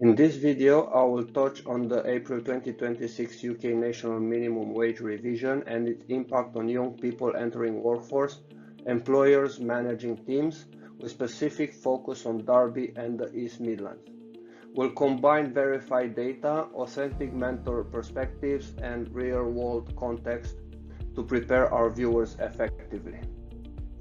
In this video, I will touch on the April 2026 UK National Minimum Wage revision and its impact on young people entering workforce, employers managing teams, with specific focus on Derby and the East Midlands. We'll combine verified data, authentic mentor perspectives, and real-world context to prepare our viewers effectively.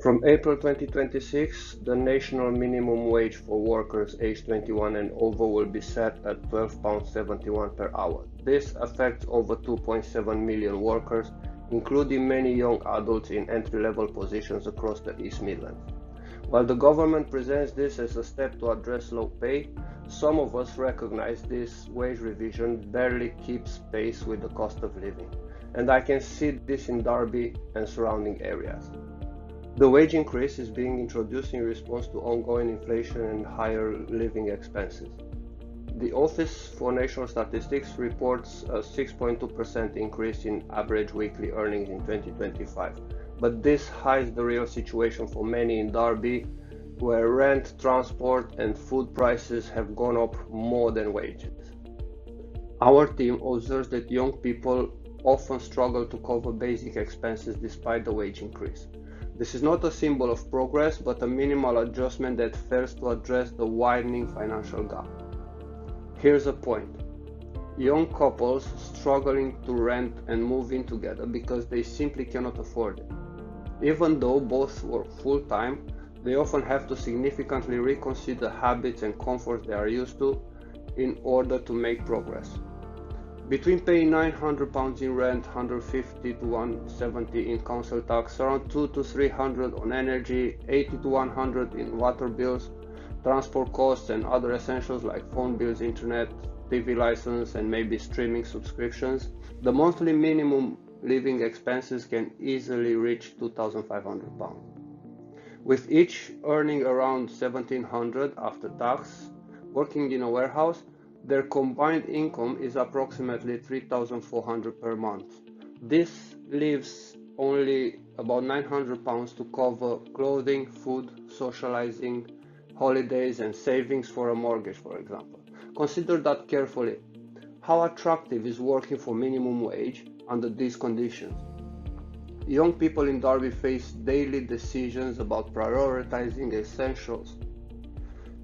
From April 2026, the national minimum wage for workers aged 21 and over will be set at £12.71 per hour. This affects over 2.7 million workers, including many young adults in entry-level positions across the East Midlands. While the government presents this as a step to address low pay, some of us recognize this wage revision barely keeps pace with the cost of living, and I can see this in Derby and surrounding areas. The wage increase is being introduced in response to ongoing inflation and higher living expenses. The Office for National Statistics reports a 6.2% increase in average weekly earnings in 2025, but this hides the real situation for many in Derby, where rent, transport, and food prices have gone up more than wages. Our team observes that young people often struggle to cover basic expenses despite the wage increase. This is not a symbol of progress, but a minimal adjustment that fails to address the widening financial gap. Here's a point. Young couples struggling to rent and move in together because they simply cannot afford it. Even though both work full-time, they often have to significantly reconsider habits and comforts they are used to in order to make progress. Between paying £900 in rent, £150 to £170 in council tax, around £200 to £300 on energy, £80 to £100 in water bills, transport costs and other essentials like phone bills, internet, TV license and maybe streaming subscriptions, the monthly minimum living expenses can easily reach £2,500. With each earning around £1,700 after tax, working in a warehouse, their combined income is approximately £3,400 per month. This leaves only about £900 to cover clothing, food, socializing, holidays and savings for a mortgage, for example. Consider that carefully. How attractive is working for minimum wage under these conditions? Young people in Derby face daily decisions about prioritizing essentials,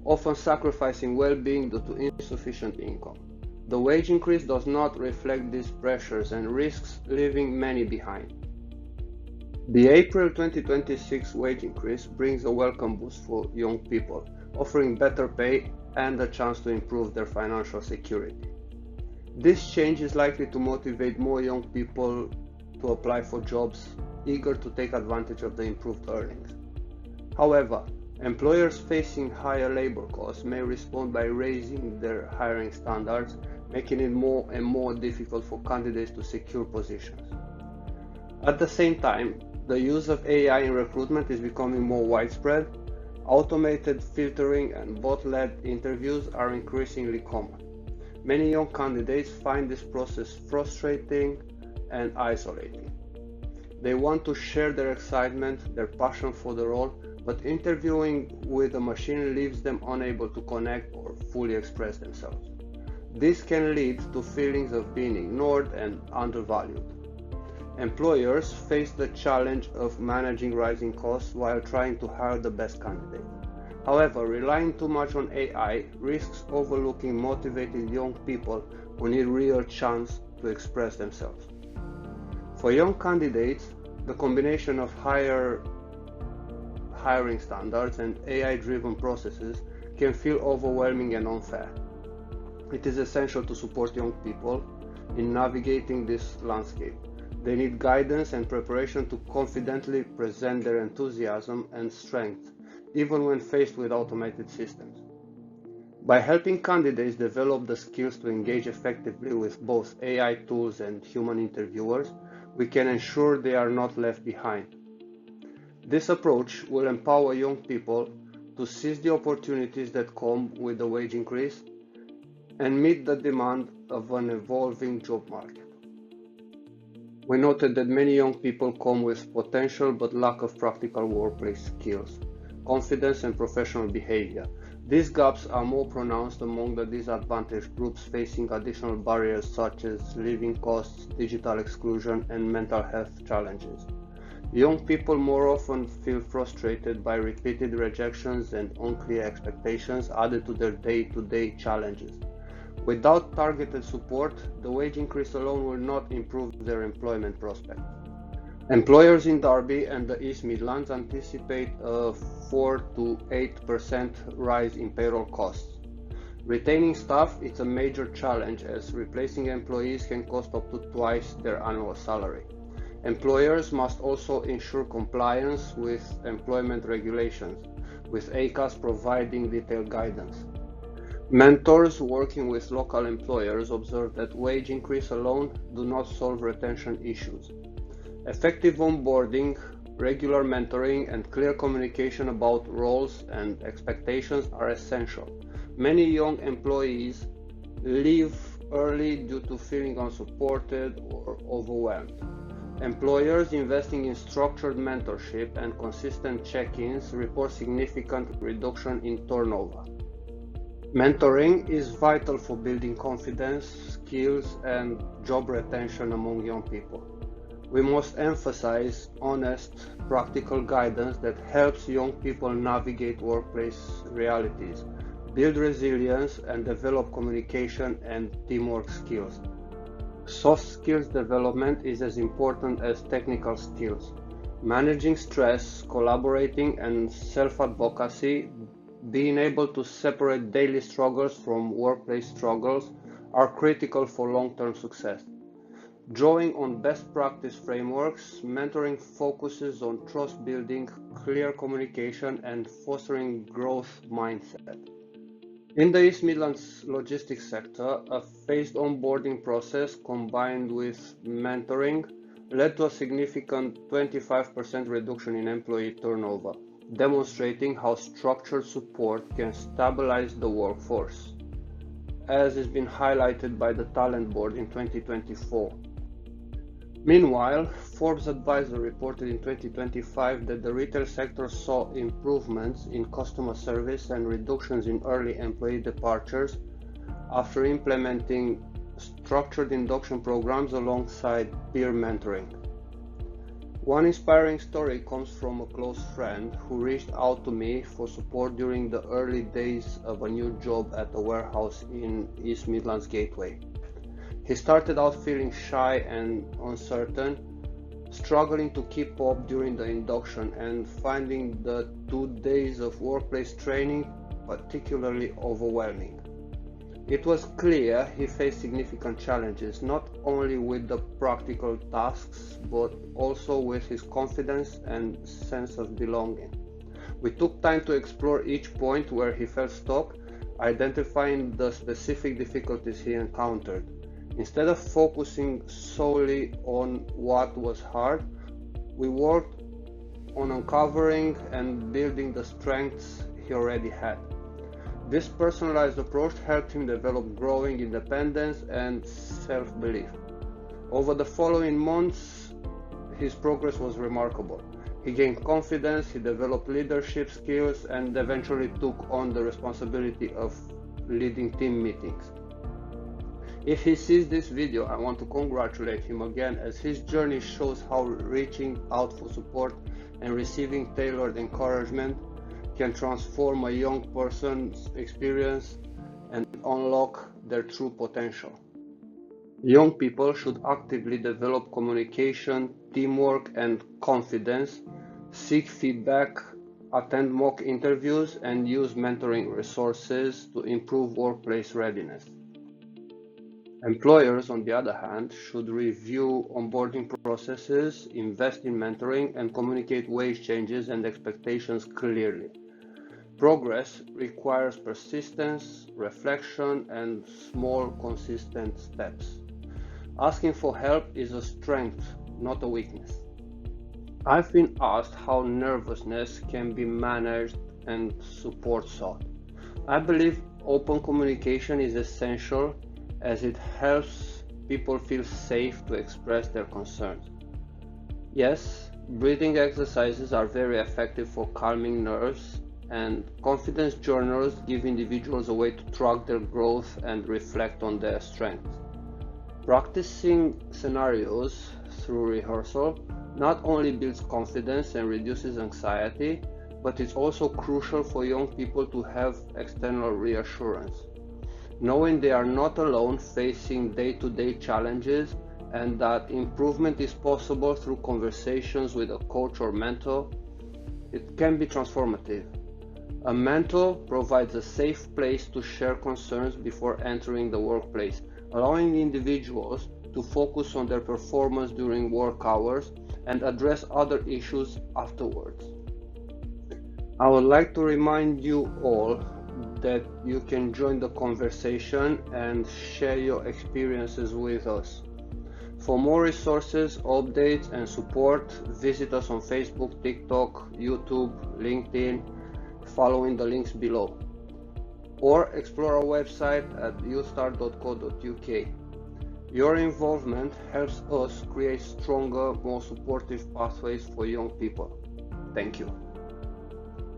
often sacrificing well-being due to insufficient income. The wage increase does not reflect these pressures and risks leaving many behind. The April 2026 wage increase brings a welcome boost for young people, offering better pay and a chance to improve their financial security. This change is likely to motivate more young people to apply for jobs eager to take advantage of the improved earnings. However, employers facing higher labor costs may respond by raising their hiring standards, making it more and more difficult for candidates to secure positions. At the same time, the use of AI in recruitment is becoming more widespread. Automated filtering and bot-led interviews are increasingly common. Many young candidates find this process frustrating and isolating. They want to share their excitement, their passion for the role, but interviewing with a machine leaves them unable to connect or fully express themselves. This can lead to feelings of being ignored and undervalued. Employers face the challenge of managing rising costs while trying to hire the best candidate. However, relying too much on AI risks overlooking motivated young people who need real chance to express themselves. For young candidates, the combination of higher hiring standards and AI-driven processes can feel overwhelming and unfair. It is essential to support young people in navigating this landscape. They need guidance and preparation to confidently present their enthusiasm and strength, even when faced with automated systems. By helping candidates develop the skills to engage effectively with both AI tools and human interviewers, we can ensure they are not left behind. This approach will empower young people to seize the opportunities that come with the wage increase and meet the demand of an evolving job market. We noted that many young people come with potential but lack of practical workplace skills, confidence and professional behavior. These gaps are more pronounced among the disadvantaged groups facing additional barriers such as living costs, digital exclusion, and mental health challenges. Young people more often feel frustrated by repeated rejections and unclear expectations added to their day-to-day challenges. Without targeted support, the wage increase alone will not improve their employment prospects. Employers in Derby and the East Midlands anticipate a 4 to 8% rise in payroll costs. Retaining staff is a major challenge as replacing employees can cost up to twice their annual salary. Employers must also ensure compliance with employment regulations, with ACAS providing detailed guidance. Mentors working with local employers observe that wage increase alone do not solve retention issues. Effective onboarding, regular mentoring, and clear communication about roles and expectations are essential. Many young employees leave early due to feeling unsupported or overwhelmed. Employers investing in structured mentorship and consistent check-ins report significant reduction in turnover. Mentoring is vital for building confidence, skills, and job retention among young people. We must emphasize honest, practical guidance that helps young people navigate workplace realities, build resilience, and develop communication and teamwork skills. Soft skills development is as important as technical skills. Managing stress, collaborating, and self-advocacy, being able to separate daily struggles from workplace struggles are critical for long-term success. Drawing on best practice frameworks, mentoring focuses on trust building, clear communication, and fostering growth mindset. In the East Midlands logistics sector, a phased onboarding process combined with mentoring led to a significant 25% reduction in employee turnover, demonstrating how structured support can stabilize the workforce, as has been highlighted by the Talent Board in 2024. Meanwhile, Forbes Advisor reported in 2025 that the retail sector saw improvements in customer service and reductions in early employee departures after implementing structured induction programs alongside peer mentoring. One inspiring story comes from a close friend who reached out to me for support during the early days of a new job at a warehouse in East Midlands Gateway. He started out feeling shy and uncertain, struggling to keep up during the induction and finding the 2 days of workplace training particularly overwhelming. It was clear he faced significant challenges, not only with the practical tasks, but also with his confidence and sense of belonging. We took time to explore each point where he felt stuck, identifying the specific difficulties he encountered. Instead of focusing solely on what was hard, we worked on uncovering and building the strengths he already had. This personalized approach helped him develop growing independence and self-belief. Over the following months, his progress was remarkable. He gained confidence, he developed leadership skills, and eventually took on the responsibility of leading team meetings. If he sees this video, I want to congratulate him again, as his journey shows how reaching out for support and receiving tailored encouragement can transform a young person's experience and unlock their true potential. Young people should actively develop communication, teamwork, and confidence, seek feedback, attend mock interviews, and use mentoring resources to improve workplace readiness. Employers, on the other hand, should review onboarding processes, invest in mentoring, and communicate wage changes and expectations clearly. Progress requires persistence, reflection, and small, consistent steps. Asking for help is a strength, not a weakness. I've been asked how nervousness can be managed and support sought. I believe open communication is essential, as it helps people feel safe to express their concerns. Yes, breathing exercises are very effective for calming nerves, and confidence journals give individuals a way to track their growth and reflect on their strengths. Practicing scenarios through rehearsal not only builds confidence and reduces anxiety, but it's also crucial for young people to have external reassurance, knowing they are not alone facing day-to-day challenges and that improvement is possible through conversations with a coach or mentor. It can be transformative. A mentor provides a safe place to share concerns before entering the workplace, allowing individuals to focus on their performance during work hours and address other issues afterwards. I would like to remind you all that you can join the conversation and share your experiences with us. For more resources, updates, and support, visit us on Facebook, TikTok, YouTube, LinkedIn, following the links below, or explore our website at youthstart.co.uk. Your involvement helps us create stronger, more supportive pathways for young people. Thank you.